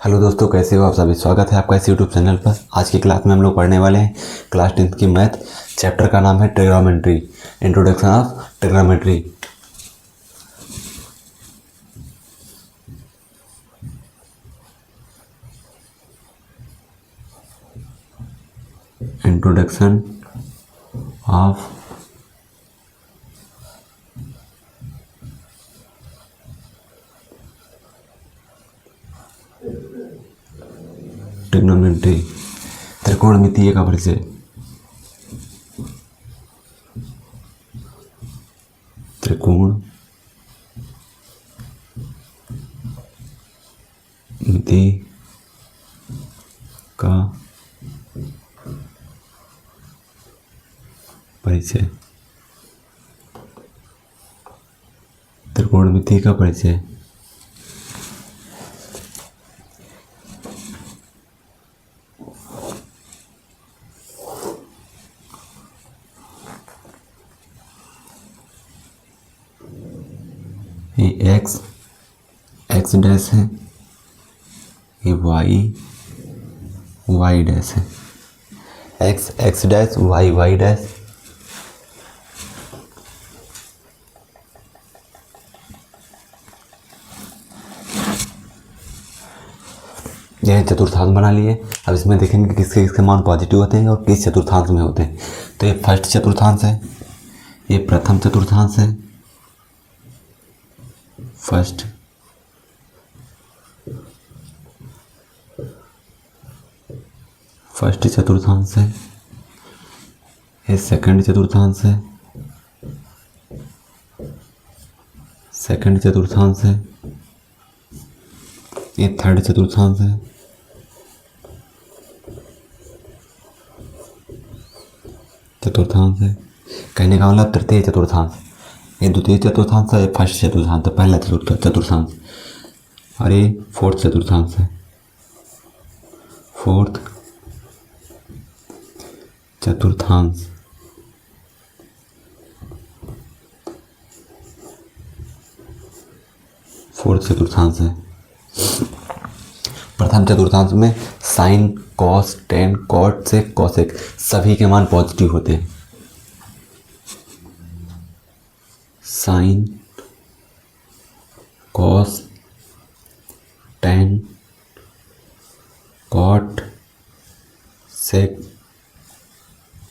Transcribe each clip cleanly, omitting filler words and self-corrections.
Hello दोस्तों, कैसे हो आप सभी। स्वागत है आपका इस यूट्यूब चैनल पर। आज की क्लास में हम लोग पढ़ने वाले हैं क्लास 10th की मैथ। चैप्टर का नाम है trigonometry, introduction of trigonometry. Introduction of trigonometry, त्रिकोणमितीय का परिचय। त्रिकोणमिति का परिचय। त्रिकोणमिति का परिचय। ये एक्स डैश है, ये वाई डैश है। X dash, y dash. यह चतुर्थांश बना लिए। अब इसमें देखेंगे किसके किसके मान पॉजिटिव होते हैं और किस चतुर्थांश में होते हैं। तो ये फर्स्ट चतुर्थांश है, ये प्रथम चतुर्थांश है। फर्स्ट चतुर्थांश है, ये सेकंड चतुर्थांश है। सेकंड चतुर्थांश है, ये थर्ड चतुर्थांश है। चतुर्थांश है, कहने का मतलब तृतीय चतुर्थांश। ये द्वितीय चतुर्थांश है, ये फर्स्ट चतुर्थांश है, पहला चतुर्थांश। और ये फोर्थ चतुर्थांश है, फोर्थ चतुर्थांश। फोर्थ चतुर्थांश है। प्रथम चतुर्थांश में sine, cos, tan, cot, sec, cosec सभी के मान पॉजिटिव होते हैं। Sine, cos, tan, cot, sec,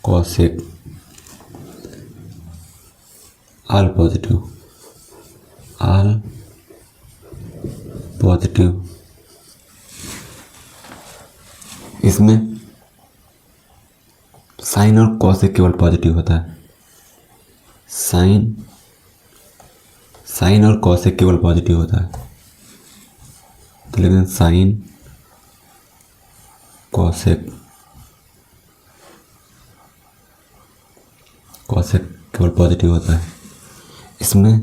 cosec all positive, all positive. इसमें साइन और कॉसेक केवल पॉजिटिव होता है। साइन और कॉसेक केवल पॉजिटिव होता है। तो लेकिन साइन, कॉसेक केवल पॉजिटिव होता है। इसमें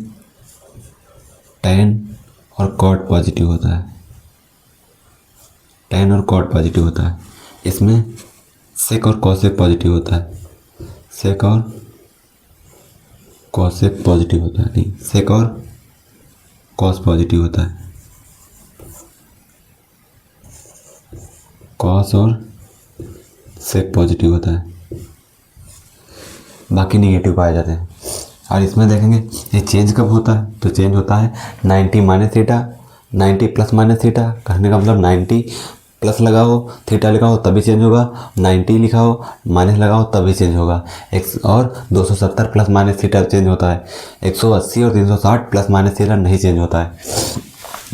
टेन और कॉट पॉजिटिव होता है। टेन और कॉट पॉजिटिव होता है। इसमें सेक और कॉसेक पॉजिटिव होता है। सेक और कॉसेक पॉजिटिव होता है, नहीं, सेक और कॉस पॉजिटिव होता है। कॉस और सेक पॉजिटिव होता है, बाकी नेगेटिव पाए जाते हैं। और इसमें देखेंगे ये चेंज कब होता है, तो चेंज होता है 90 minus theta, 90 plus minus theta. कहने का मतलब 90 प्लस लगाओ, थीटा लिखा तभी चेंज होगा, 90 लिखा हो माइनस लगाओ तभी चेंज होगा। और 270 प्लस माइनस थीटा चेंज होता है। 180 और 360 प्लस माइनस थीटा नहीं चेंज होता है।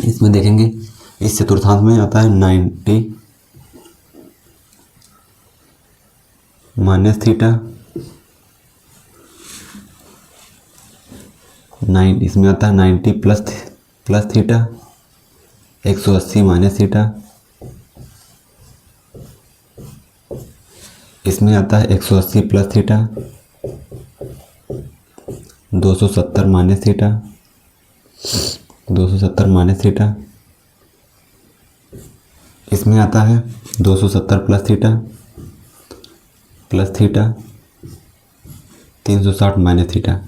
इसमें देखेंगे इस चतुर्थांश में आता है 90 माइनस थीटा, इसमें आता है 90 प्लस थीटा, 180 माइनस थीटा। इसमें आता है 180 plus theta, 270 minus theta, 270 minus theta. इसमें आता है 270 प्लस थीटा, 360 माइनस थीटा।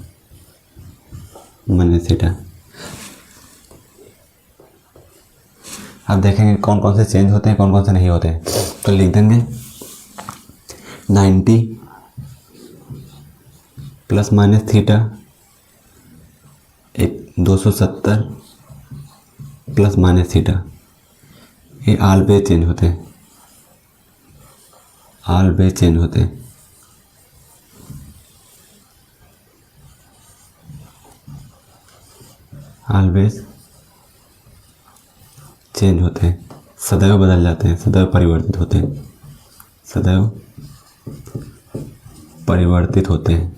अब देखेंगे कौन कौन से चेंज होते हैं, कौन कौन से नहीं होते हैं। तो लिख देंगे 90 plus minus theta, 270 plus minus theta, ये ऑलवेज चेंज होते हैं, ऑलवेज चेंज होते हैं। ऑलवेज चेंज होते हैं, सदैव बदल जाते हैं, सदैव परिवर्तित होते हैं, सदैव परिवर्तित होते हैं,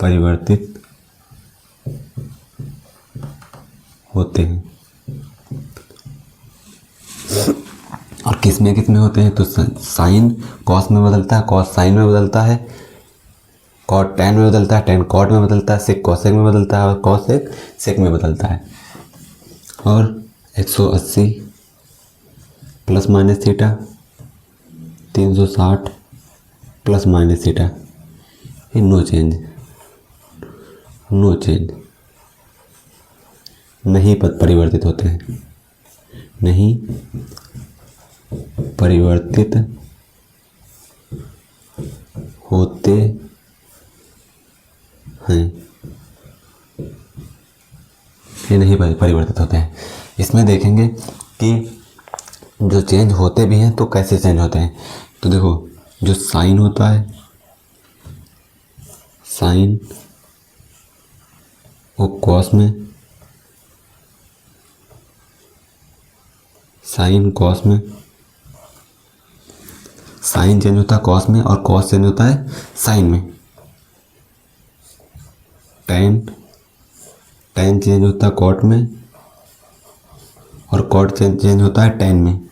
परिवर्तित होते हैं। और किस में होते हैं, तो साइन कॉस में बदलता है, कॉस साइन में बदलता है, कॉट टैन में बदलता है, टैन कॉट में बदलता है, सेक कॉसेक में बदलता है और कॉसेक सेक में बदलता है। और 180 plus minus theta, 360 plus minus theta, ये नो चेंज, नो चेंज, नहीं परिवर्तित होते हैं, नहीं परिवर्तित होते हैं, ये नहीं परिवर्तित होते हैं। इसमें देखेंगे कि जो चेंज होते भी हैं तो कैसे चेंज होते हैं। तो देखो जो साइन होता है, साइन वो कॉस में, साइन कॉस में, साइन चेंज होता है कॉस में और कॉस चेंज होता है साइन में। टैन, टैन चेंज होता है कॉट में और कॉट चेंज होता है टैन में।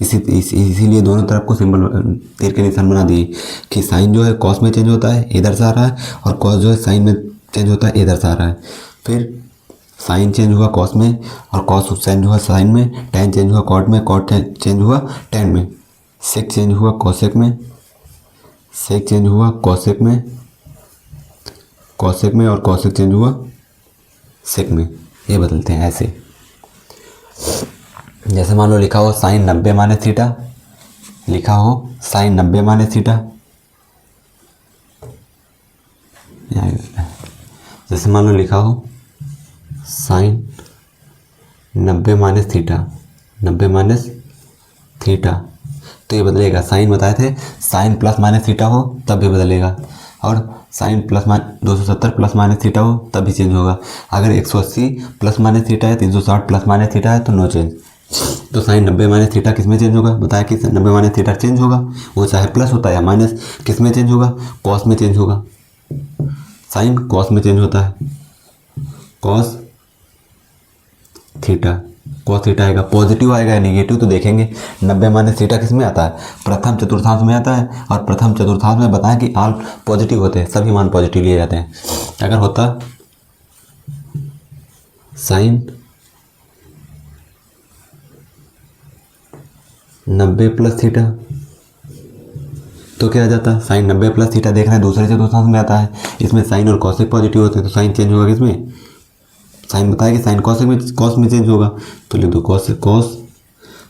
इसीलिए दोनों तरफ को सिंबल तीर के निशान बना दिए कि साइन जो है कॉस में चेंज होता है, इधर से आ रहा है, और कॉस जो है साइन में चेंज होता है, इधर से आ रहा है। फिर साइन चेंज हुआ कॉस में और कॉस चेंज हुआ साइन में, टैन चेंज हुआ कॉट में, कॉट चेंज हुआ टैन में, सेक चेंज हुआ कॉसेक में, सेक चेंज हुआ कॉसेक में, कॉसेक में और कॉसेक चेंज हुआ सेक में। ये बदलते हैं ऐसे। जैसे मान लो लिखा हो साइन 90 माइनस थीटा, लिखा हो साइन 90 माइनस थीटा, जैसे मान लो लिखा हो sine 90 minus theta, 90 minus theta, तो ये बदलेगा। साइन बताए थे साइन प्लस माइनस थीटा हो तब भी बदलेगा, और sine plus 270 plus minus theta हो तब भी चेंज होगा। अगर 180 प्लस माइनस थीटा है, 360 प्लस माइनस थीटा है तो नो चेंज। तो साइन 90 माइनस थीटा किस में चेंज होगा, बताया कि 90 माइनस थीटा चेंज होगा, वो चाहे प्लस होता है या माइनस, किस में चेंज होगा, कॉस में चेंज होगा। साइन कॉस में चेंज होता है, कॉस थीटा, कॉस थीटा आएगा, पॉजिटिव आएगा या नेगेटिव तो देखेंगे। 90 माइनस थीटा किस में आता है, प्रथम चतुर्थांश में आता है, और प्रथम चतुर्थांश में बताया कि ऑल पॉजिटिव होते हैं, सभी मान पॉजिटिव लिए जाते हैं। अगर होता साइन 90 प्लस थीटा तो क्या आ जाता है, साइन 90 प्लस थीटा देख रहे हैं दूसरे चतुर्थांश में आता है, इसमें साइन और कॉसेक पॉजिटिव होते हैं, तो साइन चेंज होगा किसमें, साइन बताया कि साइन कॉसेक में, कॉस में चेंज होगा, तो लिख दो कॉस, कॉस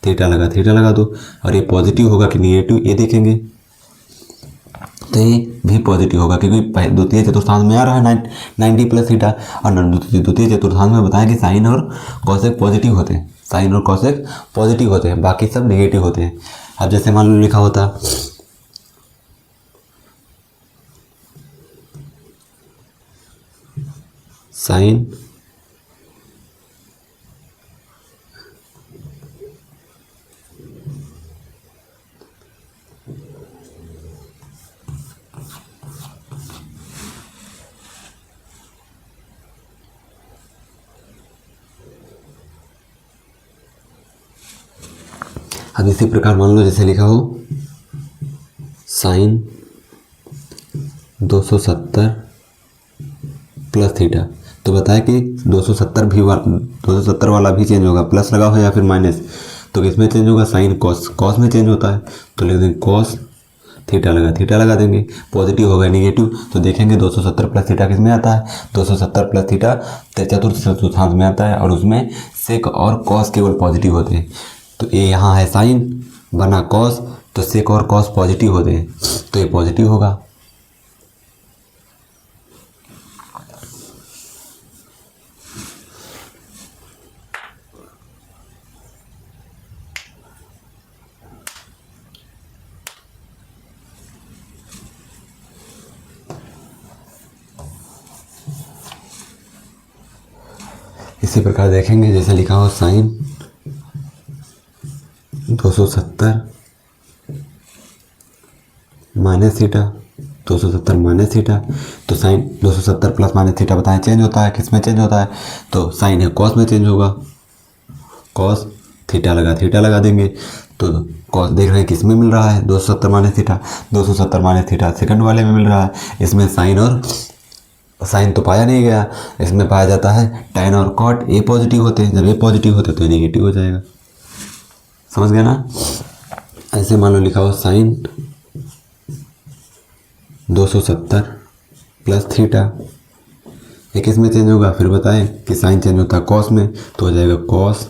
थीटा लगा दो। और ये पॉजिटिव होगा कि निगेटिव ये देखेंगे, तो ये भी पॉजिटिव होगा क्योंकि द्वितीय चतुर्थांश में आ रहा है 90 प्लस थीटा, और द्वितीय चतुर्थांश में बताया कि साइन और कॉसेक पॉजिटिव होते हैं, साइन और कॉसेक पॉजिटिव होते हैं, बाकी सब नेगेटिव होते हैं। अब जैसे मान लो लिखा होता साइन अब इसी प्रकार मान लो जैसे लिखा हो साइन 270 प्लस थीटा, तो बताया कि 270 वाला भी चेंज होगा, प्लस लगा हो या फिर माइनस, तो किसमें चेंज होगा, साइन कॉस, कॉस में चेंज होता है, तो लिख देंगे कॉस थीटा लगा देंगे। पॉजिटिव हो गया निगेटिव तो देखेंगे 270 प्लस थीटा किस में आता है, 270 प्लस थीटा चतुर्थ चतुर्थांश में आता है और उसमें सेक और कॉस केवल पॉजिटिव होते हैं। तो ये यहाँ है साइन बना कॉस, तो सेक और कॉस पॉजिटिव होते हैं तो ये पॉजिटिव होगा। इसी प्रकार देखेंगे जैसे लिखा हो sine 270 minus theta, 270 minus theta, तो साइन 270 प्लस माइनस थीटा बताएं चेंज होता है, किस में चेंज होता है, तो साइन है कॉस में चेंज होगा, कॉस थीटा लगा देंगे। तो कॉस देख रहे हैं किस में मिल रहा है 270 minus theta, 270 minus theta second वाले में मिल रहा है। इसमें साइन और साइन तो पाया नहीं गया, इसमें पाया जाता है tan और cot, ए पॉजिटिव होते हैं, जब ए पॉजिटिव होते हैं तो ये नेगेटिव हो जाएगा। समझ गया ना। ऐसे मान लो लिखा हो साइन 270 प्लस थीटा, ये किस में चेंज होगा, फिर बताएं कि साइन चेंज होता है कॉस में तो हो जाएगा कॉस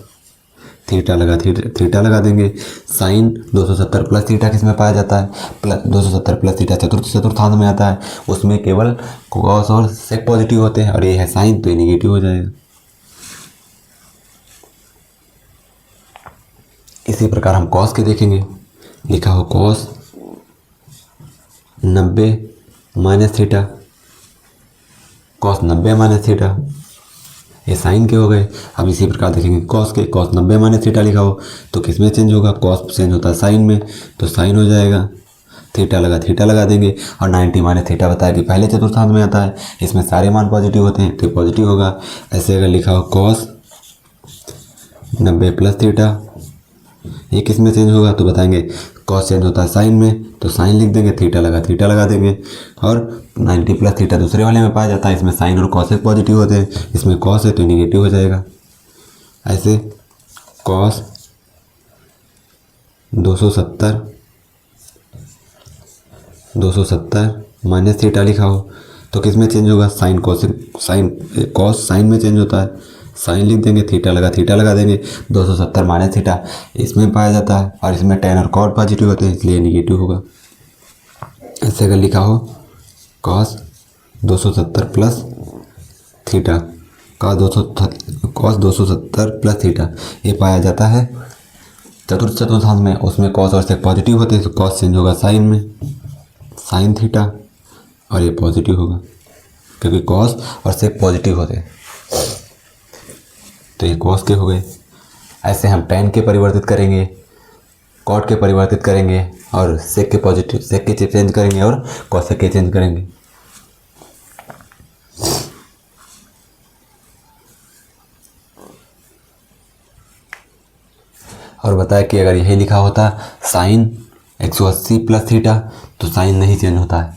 थीटा लगा देंगे। साइन 270 प्लस थीटा किस में पाया जाता है, प्लस 270 प्लस थीटा चतुर्थांश में आता है, उसमें केवल कॉस और सेक पॉजिटिव होते हैं और ये है साइन तो ये निगेटिव हो जाएगा। इसी प्रकार हम कॉस के देखेंगे, लिखा हो cos 90 minus theta, cos 90 minus theta, ये साइन के हो गए। अब इसी प्रकार देखेंगे कॉस के, कॉस 90 माइनस थीटा लिखा हो तो किस में चेंज होगा, कॉस चेंज होता है साइन में तो साइन हो जाएगा, थीटा लगा देंगे। और 90 माइनस थीटा बताया कि पहले चतुर्थांश में आता है, इसमें सारे मान पॉजिटिव होते हैं तो पॉजिटिव होगा। ऐसे अगर लिखा हो कॉस 90 प्लस थीटा, ये किस में चेंज होगा तो बताएंगे कॉस चेंज होता है साइन में तो साइन लिख देंगे, थीटा लगा देंगे। और 90 प्लस थीटा दूसरे वाले में पाया जाता है, इसमें साइन और कॉस पॉजिटिव होते हैं, इसमें कॉस है तो निगेटिव हो जाएगा। ऐसे कॉस 270 माइनस थीटा लिखा हो तो किस में चेंज होगा, साइन कॉस साइन में चेंज होता है, साइन लिख देंगे, थीटा लगा देंगे। 270 माइनस थीटा इसमें पाया जाता है और इसमें tan और cot पॉजिटिव होते हैं इसलिए निगेटिव होगा। ऐसे अगर लिखा हो cos 270 plus theta, cos 270 plus theta ये पाया जाता है चतुर्थांश में, उसमें cos और sec पॉजिटिव होते हैं तो cos चेंज होगा साइन में, साइन थीटा और ये पॉजिटिव होगा क्योंकि cos और sec पॉजिटिव होते हैं तो ये कॉस के हो गए। ऐसे हम tan के परिवर्तित करेंगे, cot के परिवर्तित करेंगे और sec के चेंज करेंगे और cosec के चेंज करेंगे। और बताया कि अगर यही लिखा होता साइन 180 प्लस थीटा तो साइन नहीं चेंज होता है,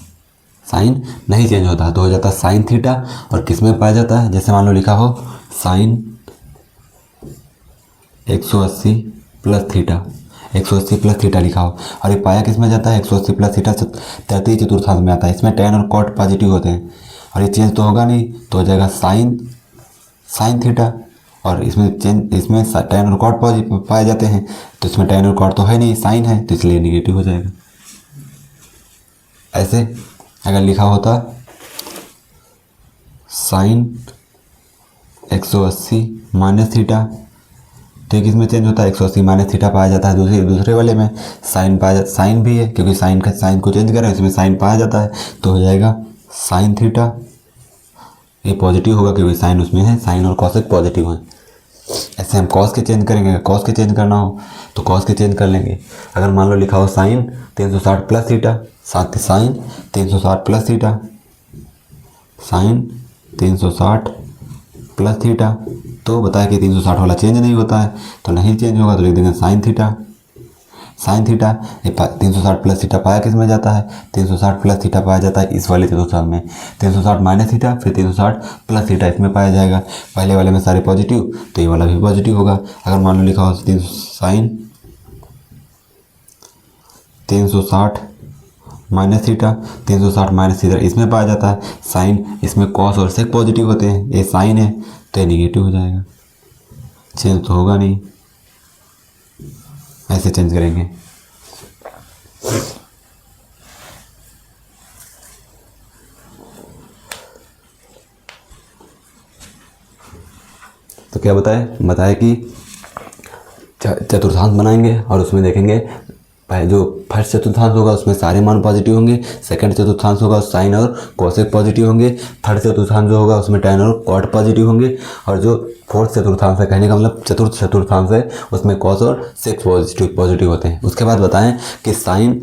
साइन नहीं चेंज होता तो हो जाता साइन थीटा और किस में पाया जाता है, जैसे मान लो लिखा हो sine 180 plus theta, 180 plus theta लिखा हो और ये पाया किस में जाता है 180 प्लस थीटा तृतीय चतुर्थांश में आता है, इसमें tan और cot पॉजिटिव होते हैं और ये चेंज तो होगा नहीं तो हो जाएगा साइन थीटा और इसमें tan और cot पॉजिटिव पाए जाते हैं तो इसमें tan और cot तो है नहीं, साइन है तो इसलिए निगेटिव हो जाएगा। ऐसे अगर लिखा होता साइन 180 माइनस थीटा तो किस में चेंज होता है 180 माइनस थीटा पाया जाता है दूसरे वाले में, साइन भी है क्योंकि साइन को चेंज करें इसमें साइन पाया जाता है तो हो जाएगा साइन थीटा, ये पॉजिटिव होगा क्योंकि साइन उसमें है, साइन और कॉसेक पॉजिटिव है। ऐसे हम कॉस के चेंज करेंगे, कॉस के चेंज करना हो तो कॉस के चेंज कर लेंगे। अगर मान लो लिखा हो sine 360 plus theta, sine 360 plus theta, sine 360 plus theta तो बताया कि 360 वाला चेंज नहीं होता है तो नहीं चेंज होगा तो लिख देंगे साइन थीटा ये 360 प्लस थीटा पाया किस में जाता है 360 प्लस थीटा पाया जाता है इस वाले चतुर्थांश में, 360 माइनस थीटा फिर 360 प्लस थीटा इसमें पाया जाएगा, पहले वाले में सारे पॉजिटिव तो ये वाला भी पॉजिटिव होगा। अगर मान लो लिखा हो sine 360 minus theta, 360 minus theta इसमें पाया जाता है। साइन, इसमें कॉस और सेक पॉजिटिव होते हैं, ये साइन है तो ये निगेटिव हो जाएगा, चेंज तो होगा नहीं। ऐसे चेंज करेंगे। तो क्या बताया कि चतुर्थांश बनाएंगे और उसमें देखेंगे जो फर्स्ट चतुर्थांश होगा उसमें सारे मान पॉजिटिव होंगे, सेकंड चतुर्थांश होगा साइन और कोसेक पॉजिटिव होंगे, थर्ड चतुर्थांश जो होगा उसमें tan और कॉट पॉजिटिव होंगे, और जो फोर्थ चतुर्थांश है, कहने का मतलब चतुर्थ चतुर्थांश है, उसमें कॉस और सेक पॉजिटिव होते हैं। उसके बाद बताएं कि साइन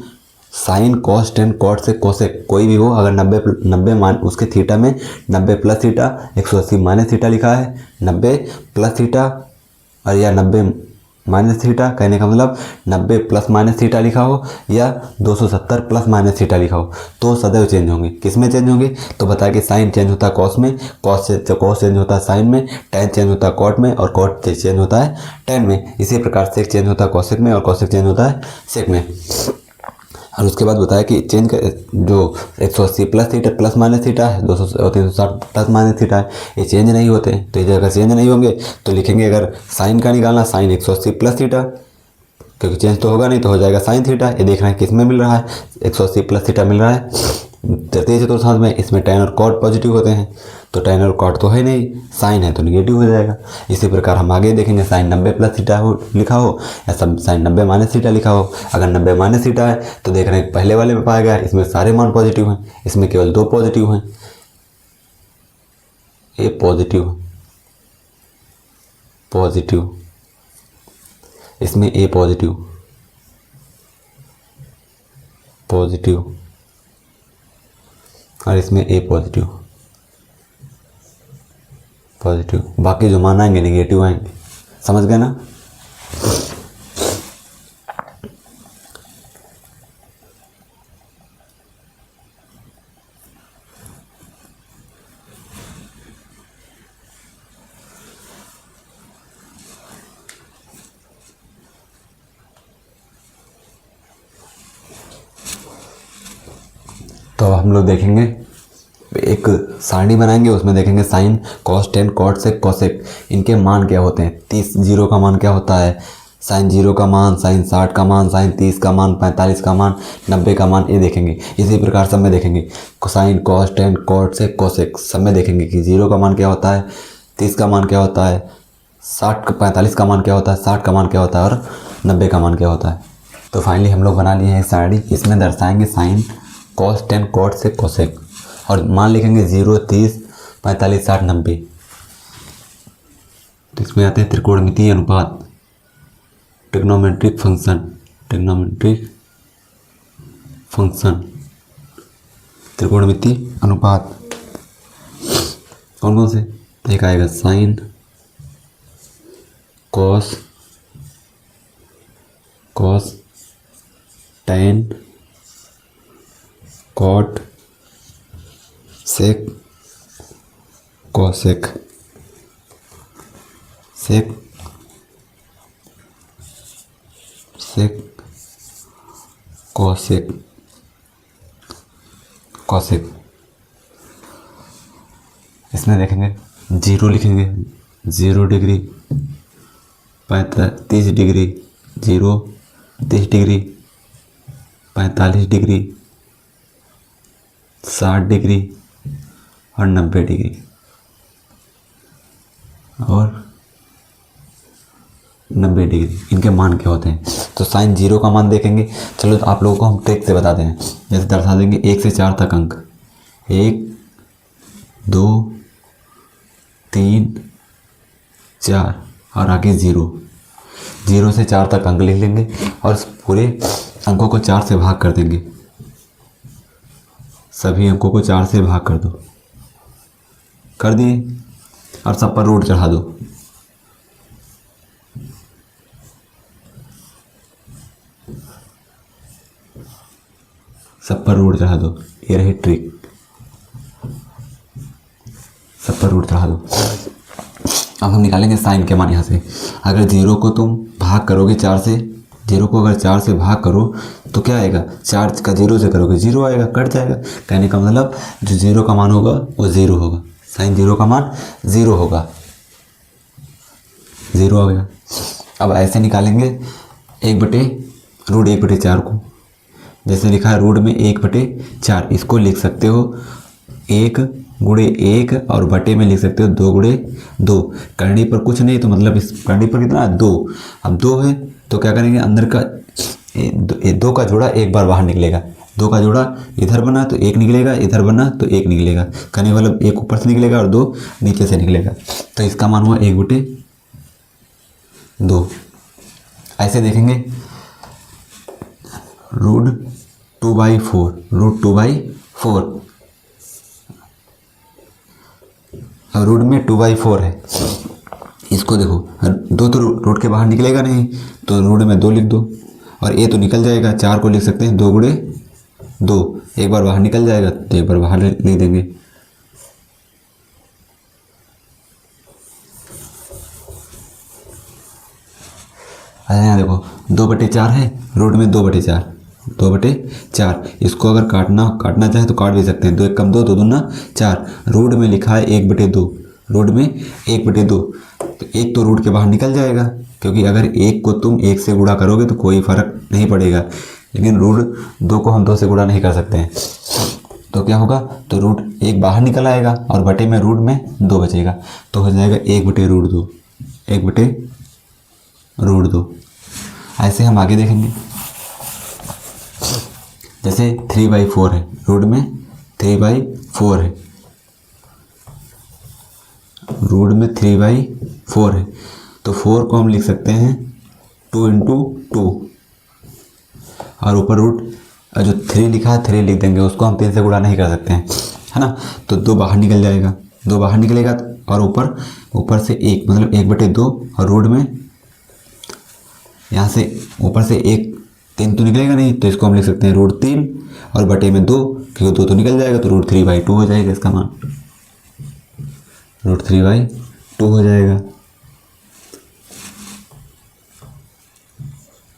कॉस टेन कॉट से कोसेक कोई भी हो, अगर 90 मान उसके थीटा में 90 प्लस थीटा 180 माइनस थीटा लिखा है, 90 प्लस थीटा और या 90 माइनस थीटा, कहने का मतलब 90 प्लस माइनस थीटा लिखा हो या 270 प्लस माइनस थीटा लिखा हो, तो सदैव चेंज होंगे। किस में चेंज होंगे? तो बताया कि साइन चेंज होता है कॉस में, कॉस चेंज होता है साइन में, टेन चेंज होता है कॉट में और कॉट चेंज होता है टेन में। इसी प्रकार सेक चेंज होता है कॉसेक में और कॉसेक चेंज होता है सेक में। और उसके बाद बताया कि चेंज जो 180 plus theta plus minus theta है, 360 प्लस माइनस थीटा है, ये चेंज नहीं होते हैं। तो ये अगर चेंज नहीं होंगे तो लिखेंगे, अगर साइन का निकालना साइन 180 प्लस थीटा, क्योंकि चेंज तो होगा नहीं तो हो जाएगा साइन थीटा। ये देखना है किस में मिल रहा है, 180 प्लस थीटा मिल रहा है तृतीय चतुर्थांश में, इसमें tan और cot पॉजिटिव होते हैं, तो tan और cot तो है नहीं, साइन है तो निगेटिव हो जाएगा। इसी प्रकार हम आगे देखेंगे, साइन 90 प्लस थीटा हो लिखा हो या सब साइन 90 माइनस थीटा लिखा हो। अगर 90 माइनस थीटा है तो देख रहे हैं पहले वाले में पाया गया इसमें सारे मान पॉजिटिव हैं, इसमें केवल 2 पॉजिटिव हैं, ये पॉजिटिव, इसमें ए पॉजिटिव और इसमें ए पॉजिटिव, बाकी जो मान आएंगे निगेटिव आएंगे। समझ गए ना? तो हम लोग देखेंगे एक सारणी बनाएंगे, उसमें देखेंगे sine cos tan cot sec cosec, इनके मान क्या होते हैं। 30 जीरो का मान क्या होता है, साइन 0 का मान, साइन 60 का मान, साइन 30 का मान, 45 का मान, 90 का मान, ये देखेंगे। इसी प्रकार सब में देखेंगे sine cos tan cot sec cosec, सब में देखेंगे कि 0 का मान क्या होता है, 30 का मान क्या होता है, 45 का मान क्या होता है, 60 का मान क्या होता है और 90 का मान क्या होता है। तो फाइनली हम लोग बना लिए हैं सारणी, इसमें दर्शाएंगे sine cos tan cot sec cosec और मान लिखेंगे 0, 30, 45, 60, 90। तो इसमें आते हैं त्रिकोणमितीय अनुपात, ट्रिग्नोमेट्रिक फंक्शन, त्रिकोणमितीय अनुपात कौन कौन से? एक आएगा sine cos tan cot sec cosec, cosec. इसमें देखेंगे 0 लिखेंगे, 0 degree, 30 degree, 0, 30 degree, 45 degree, 60 degree और 90 डिग्री और 90 डिग्री, इनके मान क्या होते हैं। तो साइन 0 का मान देखेंगे, चलो तो आप लोगों को हम ट्रिक से बताते हैं। जैसे दर्शा देंगे 1 से 4 तक अंक, 1, 2, 3, 4 और आगे 0 से 4 तक अंक लिख लेंगे और पूरे अंकों को 4 से भाग कर देंगे, सभी अंकों को 4 से भाग कर दो, कर दिए और सब पर रूट चढ़ा दो। सब पर रूट चढ़ा दो, ये रही ट्रिक, सब पर रूट चढ़ा दो। अब हम निकालेंगे साइन के मान यहाँ से। अगर 0 को तुम भाग करोगे 4 से जीरो को अगर 4 से भाग करो तो क्या आएगा, 4 का 0 से करोगे 0 आएगा, कट जाएगा। कहने का मतलब जो 0 का मान होगा वो 0 होगा, साइन 0 का मान 0 होगा, 0 आ गया। अब ऐसे निकालेंगे 1/√1/4 को। जैसे लिखा है रूट में 1/4, इसको लिख सकते हो 1 × 1 और बटे में लिख सकते हो 2 × 2। करनी पर कुछ नहीं तो मतलब इस करनी पर कितना है 2। अब 2 है तो क्या करेंगे, अंदर का 2 का जोड़ा एक बार बाहर निकलेगा, 2 का जोड़ा इधर बना तो 1 निकलेगा, इधर बना तो 1 निकलेगा। करने मतलब 1 ऊपर से निकलेगा और 2 नीचे से निकलेगा, तो इसका मान हुआ 1/2। ऐसे देखेंगे √2/4, √2/4। अब रूट में 2/4 है, इसको देखो 2 तो रूट के बाहर निकलेगा नहीं तो रूट में 2 लिख दो, और ये तो निकल जाएगा, 4 को लिख सकते हैं 2 × 2, एक बार बाहर निकल जाएगा तो एक बार बाहर लिख देंगे। अच्छा यहाँ देखो 2/4 है, रूट में 2/4, 2/4। इसको अगर काटना चाहे तो काट भी सकते हैं, 2 × 1 = 2, 2 दूना 4। रूट में लिखा है 1/2, रूट में 1/2, तो 1 तो रूट के बाहर निकल जाएगा, क्योंकि अगर 1 को तुम 1 से गुणा करोगे तो कोई फर्क नहीं पड़ेगा, लेकिन रूट 2 को हम 2 से गुणा नहीं कर सकते हैं, तो क्या होगा, तो रूट 1 बाहर निकल आएगा और बटे में रूट में 2 बचेगा, तो हो जाएगा 1/√2, 1/√2। ऐसे हम आगे देखेंगे, जैसे 3/4 है, रूट में 3/4 है, रूट में 3/4 है, तो 4 को हम लिख सकते हैं 2 × 2, और ऊपर रूट जो 3 लिखा है 3 लिख देंगे, उसको हम 3 से गुणा नहीं कर सकते हैं, है ना। तो 2 बाहर निकल जाएगा, 2 बाहर निकलेगा और ऊपर से 1 मतलब 1/2, और रूट में यहाँ से ऊपर से 3 तो निकलेगा नहीं, तो इसको हम लिख सकते हैं √3 और बटे में 2, क्योंकि 2 तो निकल जाएगा तो √3/2 हो जाएगा, इसका मान √3/2 हो जाएगा,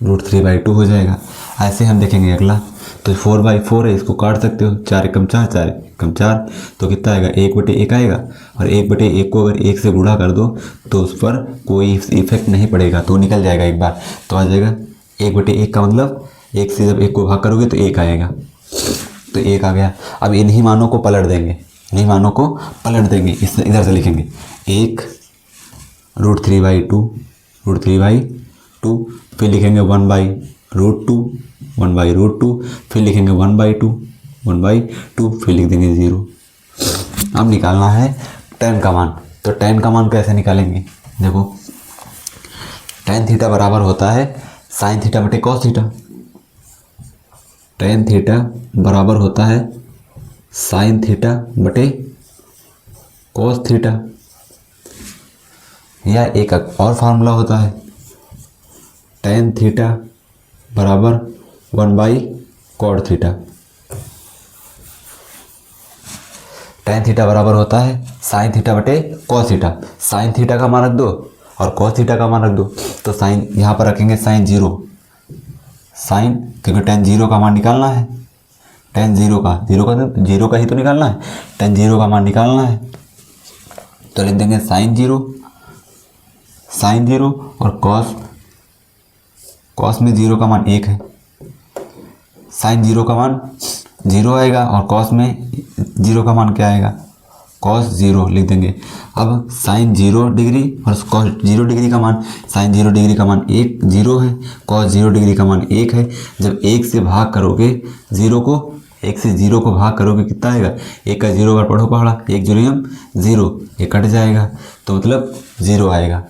√3/2 हो जाएगा। ऐसे हम देखेंगे अगला, तो 4/4 है, इसको काट सकते हो, 4 × 4 = 4, 4 × 4 तो कितना आएगा, 1/1 आएगा, और 1/1 को अगर 1 से गुणा कर दो तो उस पर कोई इफेक्ट नहीं पड़ेगा, तो निकल जाएगा एक बार, तो आ जाएगा 1/1 का मतलब 1 से जब 1 को भाग करोगे तो 1 आएगा, तो 1 आ गया। अब इन्हीं मानों को पलट देंगे, इधर से लिखेंगे 1 √3/2, फिर लिखेंगे 1/√2, फिर लिखेंगे 1/2, फिर लिख देंगे 0। अब निकालना है tan का मान, तो tan का मान कैसे निकालेंगे, देखो tan थीटा बराबर होता है sin थीटा बटे cos थीटा, tan थीटा बराबर होता है sin थीटा बटे cos थीटा, या एक और फार्मूला होता है tan थीटा बराबर 1/cot थीटा। tan थीटा बराबर होता है sin थीटा बटे cos थीटा, sin थीटा का मान रख दो और cos थीटा का मान रख दो, तो sin यहाँ पर रखेंगे sin 0, क्योंकि tan 0 का मान निकालना है, tan 0 का ही तो निकालना है, tan 0 का मान निकालना है, तो लिख देंगे sin 0 और cos में 0 का मान 1 है, sin 0 का मान 0 आएगा और cos में 0 का मान क्या आएगा, cos 0 लिख देंगे। अब sin 0 डिग्री और cos 0 डिग्री का मान, sin 0 डिग्री का मान 0 है, cos 0 डिग्री का मान 1 है। जब 1 से भाग करोगे 0 को, 1 से 0 को भाग करोगे कितना आएगा, 1 का 0 बार पढ़ो पहाड़ा, 1 0 0, ये कट जाएगा तो मतलब 0 आएगा।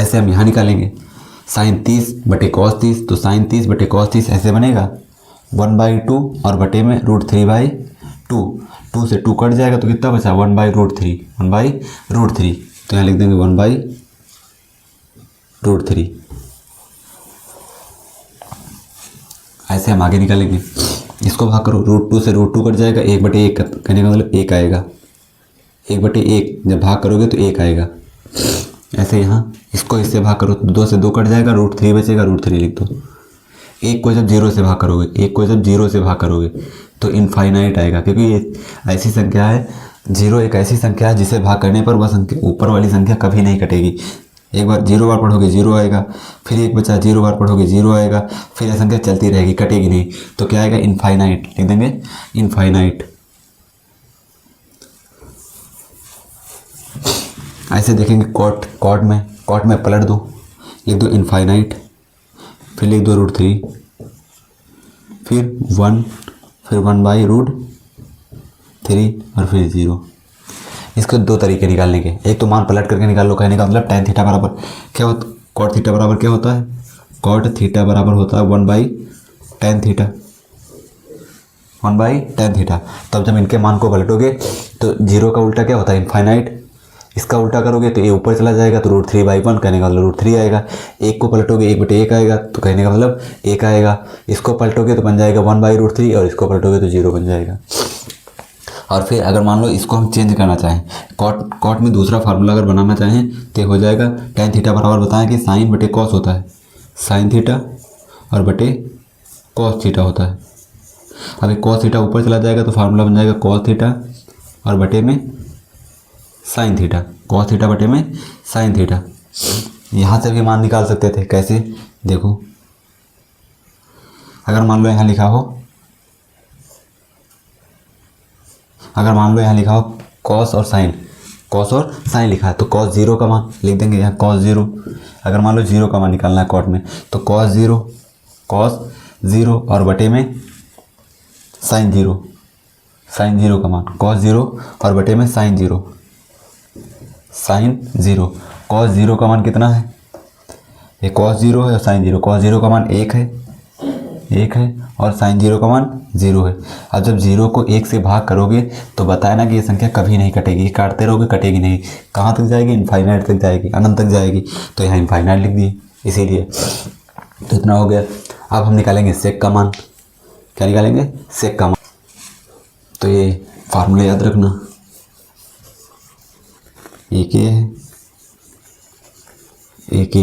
ऐसे हम यहाँ निकालेंगे sin 30 बटे cos 30, तो sin 30 बटे cos 30 ऐसे बनेगा 1/2 और बटे में √3/2, 2 से 2 कट जाएगा तो कितना बचा 1/√3, तो यहाँ लिख देंगे 1/√3। ऐसे हम आगे निकालेंगे, इसको भाग करो, √2 से √2 कट जाएगा, 1/1 कहने का मतलब 1 आएगा, 1/1 जब भाग करोगे तो 1 आएगा। ऐसे यहाँ इसको इससे भाग करो तो 2 से 2 कट जाएगा, √3 बचेगा, √3 लिख दो। एक को जब 0 से भाग करोगे, एक को जब 0 से भाग करोगे तो इनफाइनाइट आएगा, क्योंकि ये ऐसी संख्या है, 0 एक ऐसी संख्या है जिसे भाग करने पर वह संख्या, ऊपर वाली संख्या कभी नहीं कटेगी। एक बार 0 बार पढ़ोगे 0 आएगा, फिर एक बचा 0 बार पढ़ोगे 0 आएगा, फिर यह संख्या चलती रहेगी, कटेगी नहीं। तो क्या आएगा? इनफाइनाइट लिख देंगे, इनफाइनाइट। ऐसे देखेंगे कॉट में पलट दो, लिख दो इनफाइनाइट, फिर लिख दो √3, फिर 1, फिर 1/√3 और फिर 0। इसके 2 तरीके निकालने के, एक तो मान पलट करके निकाल लो, कहने का मतलब tan थीटा बराबर क्या होता, cot थीटा बराबर क्या होता है? cot थीटा बराबर होता है 1/tan थीटा, 1/tan थीटा। तब जब इनके मान को पलटोगे तो 0 का उल्टा क्या होता है? इनफाइनाइट। इसका उल्टा करोगे तो ये ऊपर चला जाएगा तो √3/1, कहने का मतलब √3 आएगा। एक को पलटोगे 1/1 आएगा, तो कहने का मतलब 1 आएगा। इसको पलटोगे तो बन जाएगा 1/√3 और इसको पलटोगे तो 0 बन जाएगा। और फिर अगर मान लो इसको हम चेंज करना चाहें, कॉट में दूसरा फार्मूला अगर बनाना चाहें तो हो जाएगा tan थीटा बराबर बताएं कि साइन बटे कॉस होता है, साइन थीटा और बटे कॉस थीटा होता है। अभी कॉस थीटा ऊपर चला जाएगा तो फार्मूला बन जाएगा कॉस थीटा और बटे में साइन थीटा, कॉस थीटा बटे में साइन थीटा। यहाँ से भी मान निकाल सकते थे, कैसे? देखो, अगर मान लो यहाँ लिखा हो, कॉस और साइन लिखा है तो cos 0 का मान लिख देंगे यहाँ cos 0। अगर मान लो 0 का मान निकालना है कॉट में तो cos 0 और बटे में साइन 0 का मान cos 0 और बटे में साइन 0। cos 0 का मान कितना है? ये cos 0 है और साइन 0। cos 0 का मान 1 है और साइन 0 का मान 0 है। अब जब 0 को 1 से भाग करोगे तो बताया ना कि ये संख्या कभी नहीं कटेगी, काटते रहोगे कटेगी नहीं। कहाँ तक जाएगी? इनफाइनाइट तक जाएगी, अनंत तक जाएगी। तो यहाँ इनफाइनाइट लिख दिए इसीलिए। तो इतना हो गया। अब हम निकालेंगे सेक का मान। क्या निकालेंगे? सेक का मान। तो ये फार्मूला याद रखना, एक ये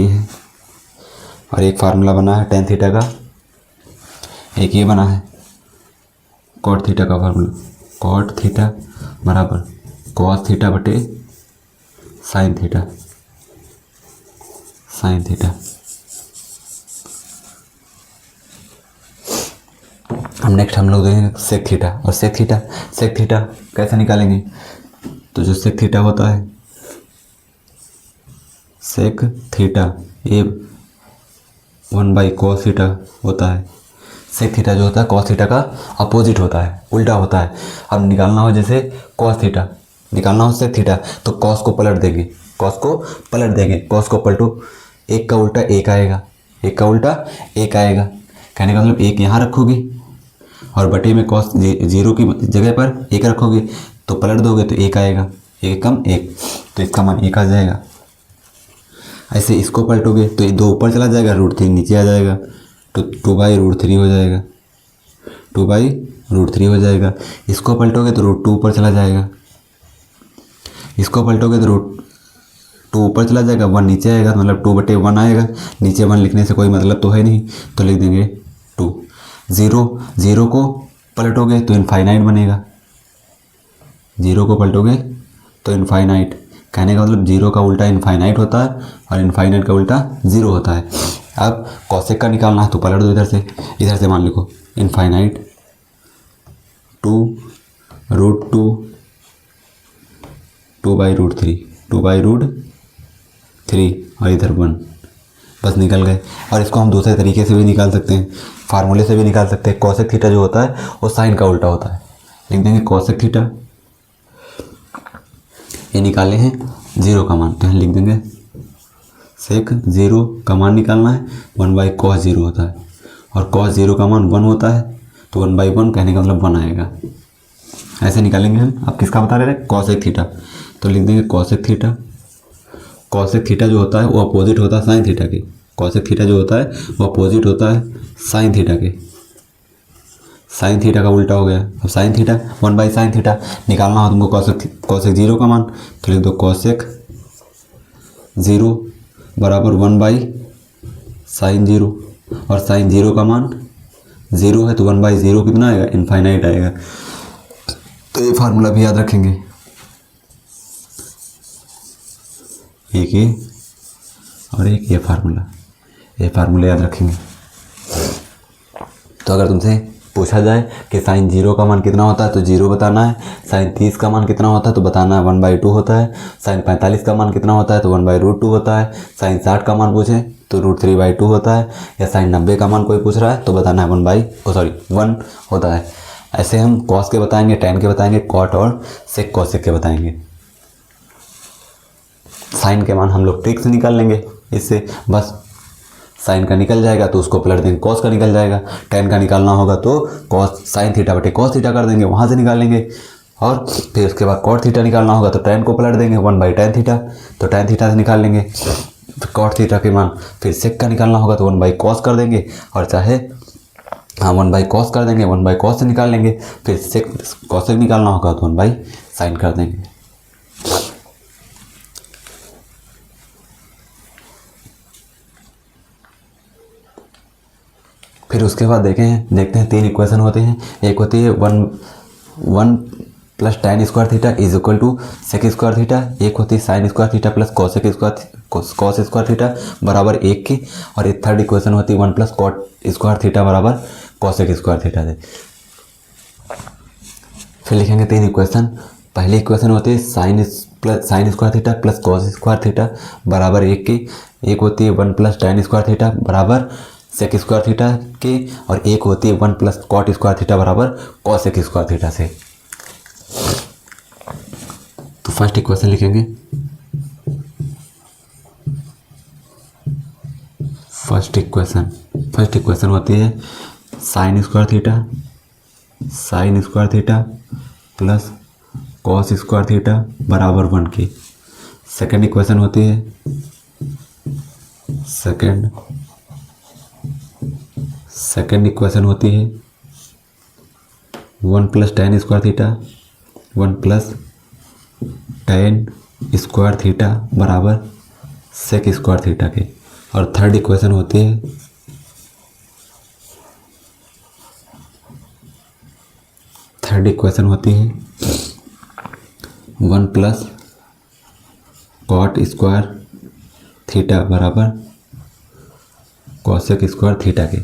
है और एक फार्मूला बना है tan थीटा का, एक ये बना है cot थीटा का फार्मूला, cot थीटा बराबर cos थीटा बटे साइन थीटा। हम नेक्स्ट हम लोग देखेंगे सेक थीटा। और सेक थीटा कैसे निकालेंगे? तो जो सेक थीटा होता है, सेक थीटा ये 1/cos थीटा होता है। सेक थीटा जो होता है cos थीटा का अपोजिट होता है, उल्टा होता है। अब निकालना हो जैसे cos थीटा, निकालना हो सेक थीटा तो cos को पलट देंगे, cos को पलटो, 1 का उल्टा 1 आएगा, कहने का मतलब 1 यहाँ रखोगे और बटे में cos 0 की जगह पर 1 रखोगे तो पलट दोगे तो 1 आएगा, 1 कम 1, तो इसका मान 1 आ जाएगा। ऐसे इसको पलटोगे तो ये 2 ऊपर चला जाएगा, √3 नीचे आ जाएगा, तो 2/√3 हो जाएगा, 2/√3 हो जाएगा। इसको पलटोगे तो √2 ऊपर चला जाएगा, इसको पलटोगे तो √2 ऊपर चला जाएगा, 1 नीचे आएगा, मतलब 2/1 आएगा। नीचे 1 लिखने से कोई मतलब तो है नहीं, तो लिख देंगे 2। 0 को पलटोगे तो इनफाइनाइट बनेगा, 0 को पलटोगे तो इनफाइनाइट, कहने का मतलब 0 का उल्टा इनफाइनाइट होता है और इनफाइनाइट का उल्टा 0 होता है। अब कॉसेक का निकालना है तो पलट दो इधर से मान लिखो इनफाइनाइट 2√3 और इधर 1, बस निकल गए। और इसको हम दूसरे तरीके से भी निकाल सकते हैं, फार्मूले से भी निकाल सकते हैं। कॉसेक थीटा जो होता है वो साइन का उल्टा होता है, लिख देंगे कॉसेक थीटा। ये निकाले हैं 0 का मान तो यहाँ लिख देंगे सेक 0 का मान निकालना है, 1/cos 0 होता है और cos 0 का मान 1 होता है, तो 1/1 कहने का मतलब 1 आएगा। ऐसे निकालेंगे हम। आप किसका बता रहे थे? कॉसेक थीटा, तो लिख देंगे कॉसेक थीटा। कॉसेक थीटा जो होता है वो अपोजिट होता है साइन थीटा के, कॉसेक थीटा जो होता है वो अपोजिट होता है साइन थीटा के। साइन थीटा का उल्टा हो गया। अब साइन थीटा 1/sin थीटा निकालना हो तुमको कॉसेक 0 का मान, तो लिख दो कॉसेक 0 बराबर 1/sin0, और sin0 का मान 0 है तो 1/0 कितना आएगा, इनफाइनाइट आएगा। तो ये फार्मूला भी याद रखेंगे, एक ये और एक ये फार्मूला याद रखेंगे। तो अगर तुमसे पूछा जाए कि sin0 का मान कितना होता है तो 0 बताना है, sin30 का मान कितना होता है तो बताना है 1/2 होता है, sin45 का मान कितना होता है तो 1/√2 होता है, sin60 का मान पूछे तो √3/2 होता है, या sin90 का मान कोई पूछ रहा है तो बताना है 1 होता है। ऐसे हम कॉस के बताएंगे, टैन के बताएंगे, कॉट और सेक कॉसेक के बताएंगे। साइन के मान हम लोग ट्रिक से निकाल लेंगे, इससे बस साइन का निकल जाएगा तो उसको पलट देंगे, कॉस का निकल जाएगा। टैन का निकालना होगा तो कॉस साइन थीटा बटे कॉस थीटा कर देंगे, वहाँ से निकाल लेंगे। और फिर उसके बाद कॉट थीटा निकालना होगा तो टैन को पलट देंगे 1/tan थीटा, तो टैन थीटा से निकाल लेंगे। तो कॉट थीटा के मान फिर सेक का निकालना होगा तो 1/cos कर देंगे, और चाहे 1/cos कर देंगे, 1/cos से निकाल लेंगे। फिर सेक कॉसेक निकालना होगा तो 1/sin कर देंगे। फिर उसके बाद देखते हैं 3 इक्वेशन होते हैं। एक होती है 1 + tan square theta is equal to sec square theta, एक होती है sin square theta plus cos square theta बराबर 1 की, और एक थर्ड इक्वेशन होती है 1 + cot स्क्वायर थीटा बराबर cosec स्क्वायर थीटा से। फिर लिखेंगे 3 इक्वेशन। पहली इक्वेशन होती है sin square theta plus cos square theta बराबर 1 की, एक होती है 1 + tan स्क्वायर थीटा बराबर सेक स्क्वायर थीटा के, और एक होती है 1 + cot स्क्वायर थीटा बराबर cosec स्क्वायर थीटा से। तो फर्स्ट इक्वेशन लिखेंगे, फर्स्ट इक्वेशन होती है sin square theta plus cos square theta बराबर 1 की। सेकेंड इक्वेशन होती है सेकेंड इक्वेशन होती है 1 + tan square theta, 1 + tan square theta बराबर सेक स्क्वायर थीटा के। और थर्ड इक्वेशन होती है 1 + cot स्क्वायर थीटा बराबर cosec स्क्वायर थीटा के।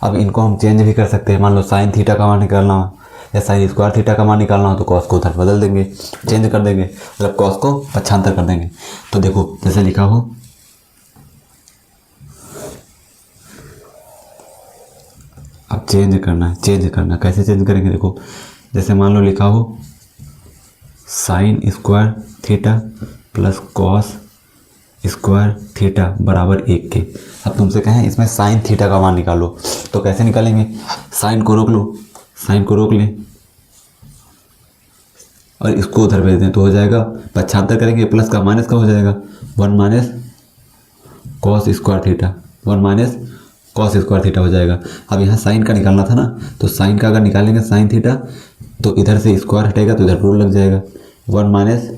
अब इनको हम चेंज भी कर सकते हैं। मान लो साइन थीटा का मान निकालना हो या साइन स्क्वायर थीटा का मान निकालना हो तो कॉस को उधर बदल देंगे, चेंज कर देंगे, मतलब कॉस को पक्षांतर कर देंगे। तो देखो जैसे लिखा हो, अब चेंज करना, कैसे चेंज करेंगे देखो, जैसे मान लो लिखा हो sine square theta plus cos square theta बराबर 1 के। अब तुमसे कहें इसमें साइन थीटा का मान निकालो, तो कैसे निकालेंगे, साइन को रोक लें और इसको उधर भेज दें तो हो जाएगा, पक्षांतर करेंगे प्लस का माइनस का हो जाएगा 1 - cos square theta, 1 - cos square theta हो जाएगा। अब यहाँ साइन का निकालना था ना, तो साइन का अगर निकालेंगे साइन थीटा तो इधर से स्क्वायर हटेगा तो इधर रूट लग जाएगा, 1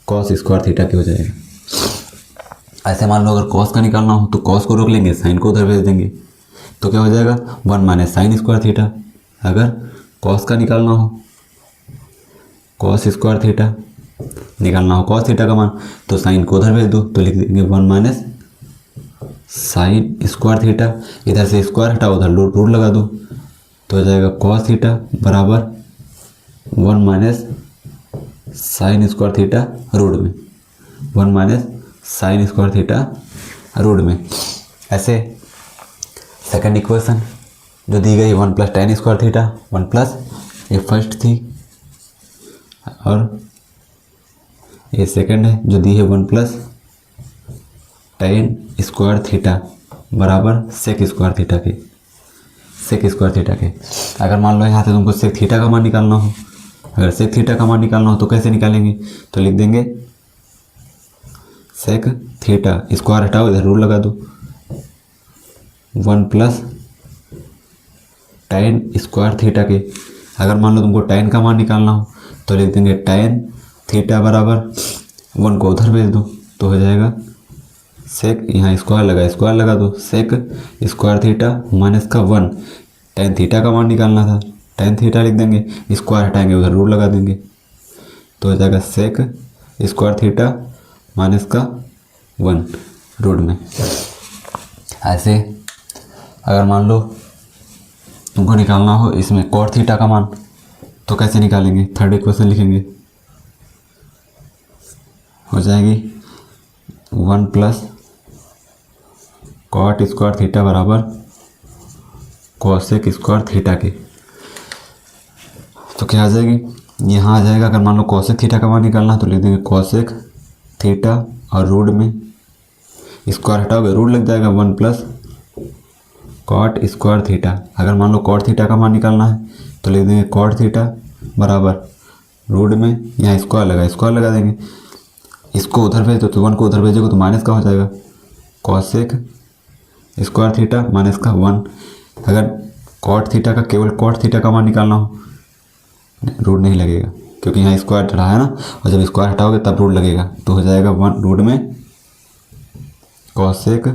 - cos स्क्वायर थीटा की हो जाएगा। ऐसे मान लो अगर cos का निकालना हो तो cos को रोक लेंगे, साइन को उधर भेज देंगे तो क्या हो जाएगा 1 - sin स्क्वायर थीटा। अगर cos का निकालना हो, cos स्क्वायर थीटा निकालना हो, cos थीटा का मान, तो साइन को उधर भेज दो तो लिख देंगे 1 - sin स्क्वायर थीटा, इधर से स्क्वायर हटा उधर रूट लगा दो तो हो जाएगा cos थीटा बराबर 1 - sin स्क्वायर थीटा रूट में, 1 - sin स्क्वायर थीटा रूट में। ऐसे सेकंड इक्वेशन जो दी गई 1 + tan स्क्वायर थीटा, 1 प्लस ये फर्स्ट थी और ये सेकंड है जो दी है 1 + tan स्क्वायर थीटा बराबर सेक स्क्वायर थीटा के। अगर मान लो यहाँ से तुमको सेक थीटा का मान निकालना हो, अगर सेक थीटा का मान निकालना हो तो कैसे निकालेंगे, तो लिख देंगे सेक थीटा, स्क्वायर हटाओ इधर रूट लगा दो, 1 + tan स्क्वायर थीटा के। अगर मान लो तुमको tan का मान निकालना हो तो लिख देंगे tan थीटा बराबर 1 को उधर भेज दो तो हो जाएगा सेक, यहाँ स्क्वायर लगा दो, सेक स्क्वायर थीटा माइनस का 1, टेन थीटा का मान निकालना था, टेन थीटा लिख देंगे, स्क्वायर हटाएंगे उधर रूट लगा देंगे, तो हो जाएगा सेक स्क्वायर थीटा माइनस का 1 रूट में। ऐसे अगर मान लो तुमको निकालना हो इसमें कॉट थीटा का मान, तो कैसे निकालेंगे, थर्ड इक्वेशन लिखेंगे, हो जाएगी 1 प्लस कॉट स्क्वायर थीटा बराबर कॉसेक स्क्वायर थीटा के। तो क्या आ जाएगी, यहाँ आ जाएगा, अगर मान लो कॉसेक थीटा का मान निकालना है तो लिख देंगे कॉसेक थीटा और रूट में स्क्वायर हटाओगे रूट लग जाएगा 1 प्लस कॉट स्क्वायर थीटा। अगर मान लो कॉट थीटा का मान निकालना है तो लिख देंगे कॉट थीटा बराबर रूट में, यहाँ स्क्वायर लगा देंगे, इसको उधर भेज दो तो 1 को उधर भेजोगे तो माइनस का हो जाएगा, कॉसेक स्क्वायर थीटा माइनस का 1। अगर कॉट थीटा का केवल कॉट थीटा का मान निकालना हो रूट नहीं लगेगा, क्योंकि यहाँ स्क्वायर रहा है ना, और जब स्क्वायर हटाओगे तब रूट लगेगा, तो हो जाएगा 1 रूट में कॉसेक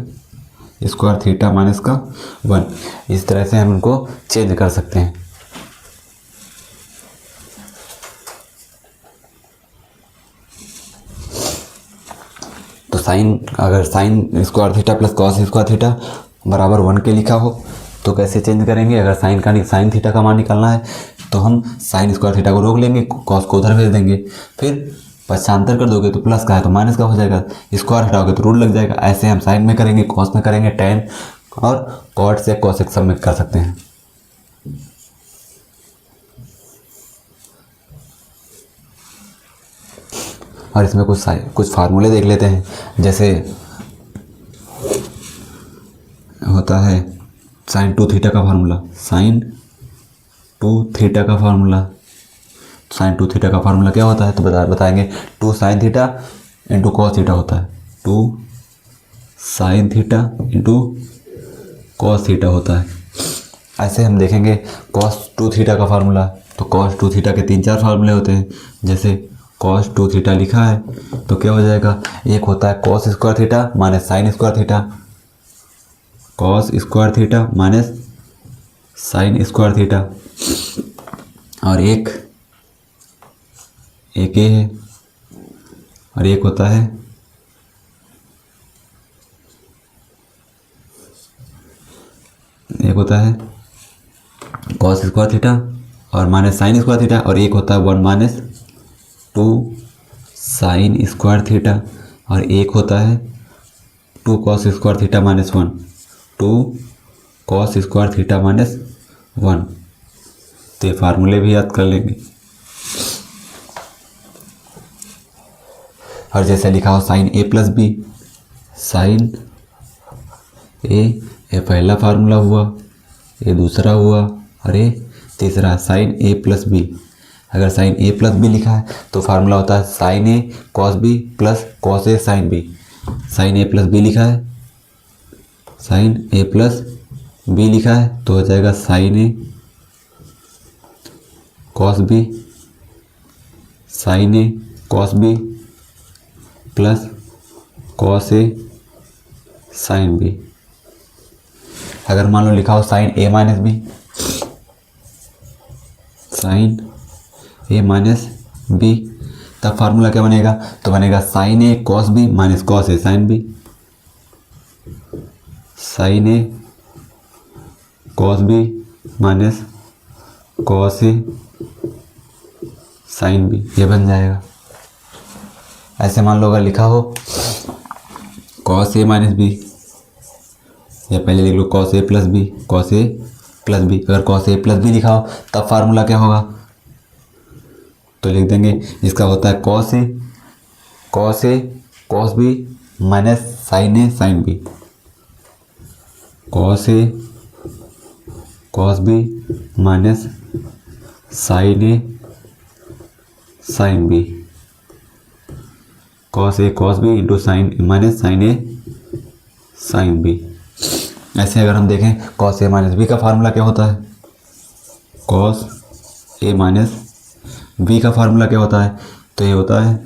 स्क्वायर थीटा माइनस का 1। इस तरह से हम उनको चेंज कर सकते हैं। तो अगर sine square theta plus cos square theta बराबर 1 के लिखा हो तो कैसे चेंज करेंगे, अगर साइन थीटा का मान निकालना है तो हम साइन स्क्वायर थीटा को रोक लेंगे, कॉस को उधर भेज देंगे, फिर पक्षांतर कर दोगे तो प्लस का है तो माइनस का हो जाएगा, स्क्वायर हटाओगे तो रूट लग जाएगा। ऐसे हम साइन में करेंगे, कॉस में करेंगे, टेन और कॉट से कॉसेक सब में कर सकते हैं। और इसमें कुछ फार्मूले देख लेते हैं, जैसे होता है साइन 2 थीटा का फार्मूला, साइन 2 थीटा का फार्मूला, साइन 2 थीटा का फार्मूला क्या होता है तो बताएंगे 2 sine theta into cos theta होता है, 2 sine theta into cos theta होता है। ऐसे हम देखेंगे कॉस 2 थीटा का फार्मूला, तो कॉस 2 थीटा के 3-4 फार्मूले होते हैं, जैसे कॉस 2 थीटा लिखा है तो क्या हो जाएगा, एक होता है cos square theta minus sine square theta, cos square theta minus sine square theta, और एक ये है, और एक होता है कॉस स्क्वायर थीटा और माइनस साइन स्क्वायर थीटा, और एक होता है 1 माइनस 2 साइन स्क्वायर थीटा, और एक होता है 2 cos square theta minus 1, 2 cos square theta minus 1। तो ये फार्मूले भी याद कर लेंगे। और जैसे लिखा हो साइन ए प्लस बी, साइन ए पहला फार्मूला हुआ, ये दूसरा हुआ, और ये तीसरा साइन ए प्लस बी। अगर साइन ए प्लस बी लिखा है तो फार्मूला होता है sign A cos B plus cos A sine B. Sign A plus B लिखा है, साइन ए प्लस बी लिखा है तो हो जाएगा sine A cos B, sign A cos B plus cos A sine B. अगर मान लो लिखा हो साइन ए माइनस बी, साइन ए माइनस बी, तब फार्मूला क्या बनेगा, तो बनेगा sign A cos B minus cos A sine B, sign A cos B minus cos A sine B, ये बन जाएगा। ऐसे मान लो अगर लिखा हो कॉस ए माइनस बी, या पहले लिख लो cos A plus B, cos A plus B. अगर कॉस ए प्लस बी लिखा हो तब फार्मूला क्या होगा, तो लिख देंगे इसका होता है cos A cos B minus sine A sine B, cos A cos B minus sine A sine B, cos A cos B into sine minus sine A sine B. ऐसे अगर हम देखें कॉस ए माइनस बी का formula क्या होता है, cos A minus B का formula क्या होता है, तो ये होता है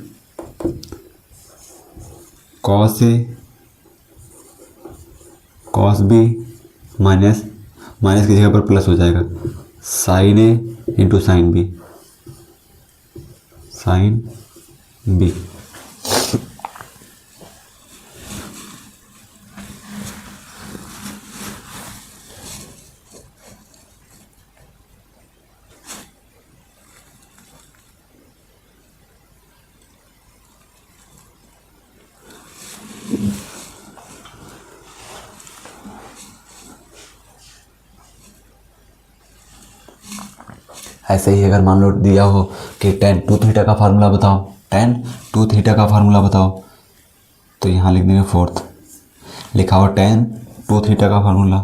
cos A cos B minus minus की जगह पर प्लस हो जाएगा, sine A into sine B, sine B. ऐसे ही अगर मान लो दिया हो कि tan 2 थीटा का फार्मूला बताओ, tan 2 थीटा का फार्मूला बताओ, तो यहाँ लिख देंगे फोर्थ, लिखा हो tan 2 थीटा का फार्मूला,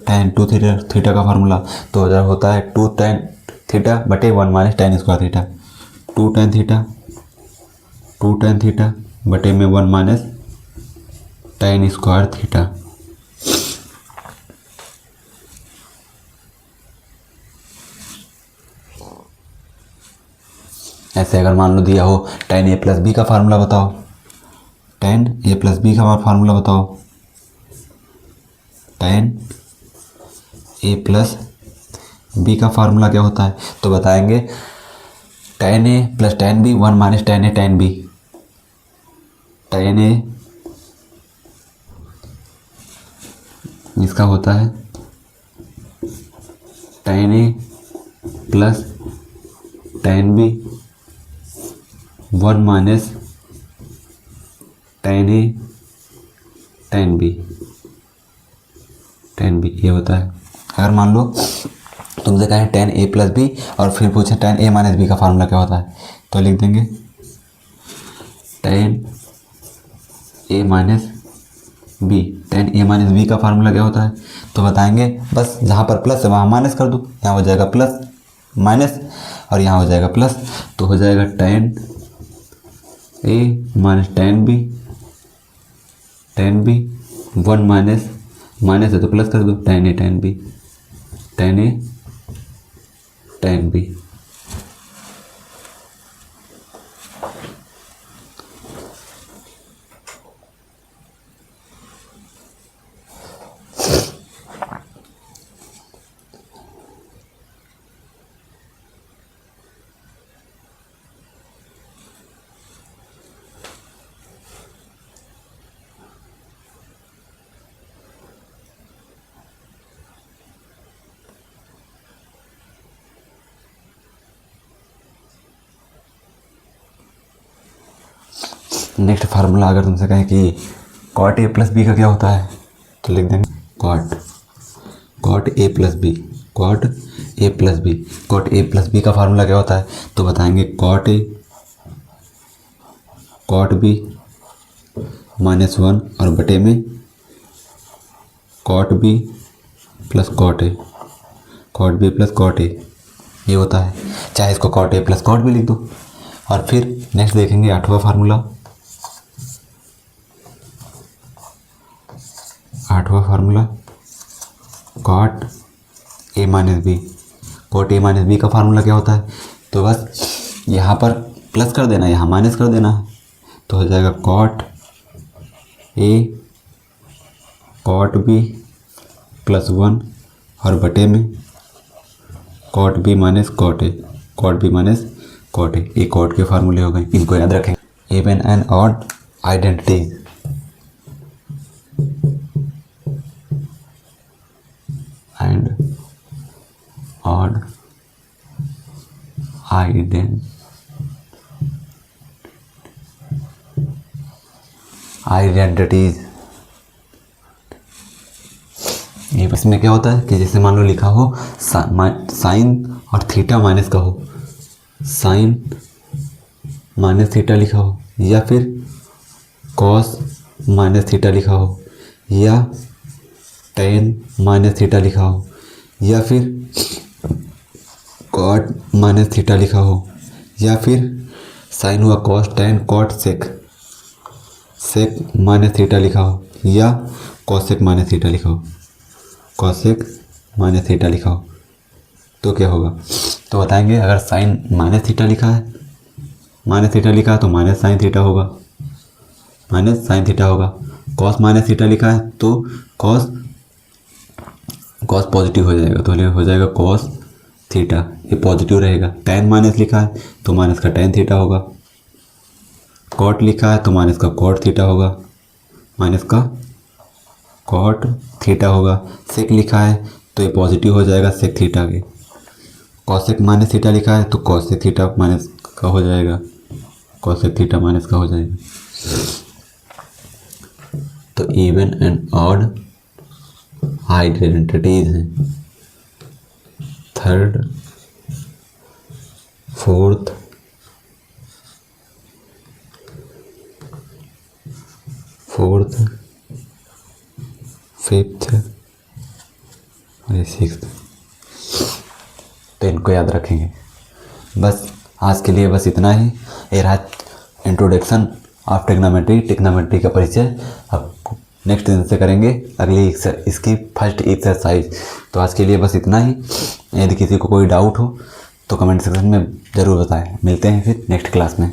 tan 2 थीटा का फार्मूला तो अगर होता है 2 tan थीटा बटे 1 minus tan square theta, 2 tan theta, 2 tan theta बटे में 1 माइनस tan स्क्वायर थीटा। ऐसे अगर मान लो दिया हो tan a प्लस बी का फार्मूला बताओ, tan a प्लस बी का फार्मूला बताओ, tan a प्लस बी का फार्मूला क्या होता है, तो बताएंगे tan a plus tan b 1 minus tan a tan b, tan a इसका होता है tan a plus tan b 1 minus tan a tan b, tan b ये होता है। अगर मान लो तुमसे कहें tan a प्लस बी और फिर पूछें tan a माइनस बी का फार्मूला क्या होता है, तो लिख देंगे tan a minus b, tan a minus B का फार्मूला क्या होता है, तो बताएंगे बस जहाँ पर प्लस है वहाँ माइनस कर दो, यहाँ हो जाएगा प्लस माइनस और यहाँ हो जाएगा प्लस, तो हो जाएगा tan a minus tan b 1 minus minus है तो प्लस कर दो tan a tan b, tan a tan b। Next formula अगर तुमसे कहें कि cot a प्लस बी का क्या होता है, तो लिख देंगे cot a plus B, cot a plus B, cot a plus B का फार्मूला क्या होता है, तो बताएंगे cot a cot b minus 1 और बटे में cot b plus cot a, cot b plus cot a ये होता है। चाहे इसको cot a plus cot b लिख दो। और फिर नेक्स्ट देखेंगे 8वां फार्मूला, 8वां formula cot a minus B, cot a minus B का फार्मूला क्या होता है, तो बस यहाँ पर प्लस कर देना, यहाँ माइनस कर देना है, तो हो जाएगा cot a cot b plus 1 और बटे में cot b minus cot a, cot b minus cot a, ये cot के फार्मूले हो गए, इनको याद रखें। Even and odd identity, and odd identities. ये इसमें क्या होता है कि जैसे मान लो लिखा हो साइन और थीटा माइनस का हो, साइन माइनस थीटा लिखा हो, या फिर कॉस माइनस थीटा लिखा हो, या टेन माइनस थीटा लिखा हो, या फिर कॉट माइनस थीटा लिखा हो, या फिर साइन हुआ cos tan cot sec minus theta लिखा हो, या कॉसेक माइनस थीटा लिखा हो, कॉसेक माइनस थीटा लिखा हो, तो क्या होगा, तो बताएंगे अगर साइन माइनस थीटा लिखा है, माइनस थीटा लिखा है तो माइनस साइन थीटा होगा, माइनस साइन थीटा होगा, कॉस माइनस थीटा लिखा है तो कॉस पॉजिटिव हो जाएगा, तो हो जाएगा कॉस थीटा, ये पॉजिटिव रहेगा। टेन माइनस लिखा है तो माइनस का टेन थीटा होगा। कॉट लिखा है तो माइनस का कॉट थीटा होगा, माइनस का कॉट थीटा होगा। सेक लिखा है तो ये पॉजिटिव हो जाएगा सेक थीटा के। कॉसेक माइनस थीटा लिखा है तो कॉसेक थीटा माइनस का हो जाएगा, कॉसेक थीटा माइनस का हो जाएगा। तो इवन एंड ऑड आइडेंटिटीज हैं, थर्ड, फोर्थ, फिफ्थ और सिक्स्थ। तो इनको याद रखेंगे। बस आज के लिए बस इतना ही। ये रहा इंट्रोडक्शन ऑफ टिग्नोमेट्री का परिचय। अब नेक्स्ट दिन से करेंगे अगली इसकी फर्स्ट एक्सरसाइज। तो आज के लिए बस इतना ही। यदि किसी को कोई डाउट हो तो कमेंट सेक्शन में ज़रूर बताएं। मिलते हैं फिर नेक्स्ट क्लास में।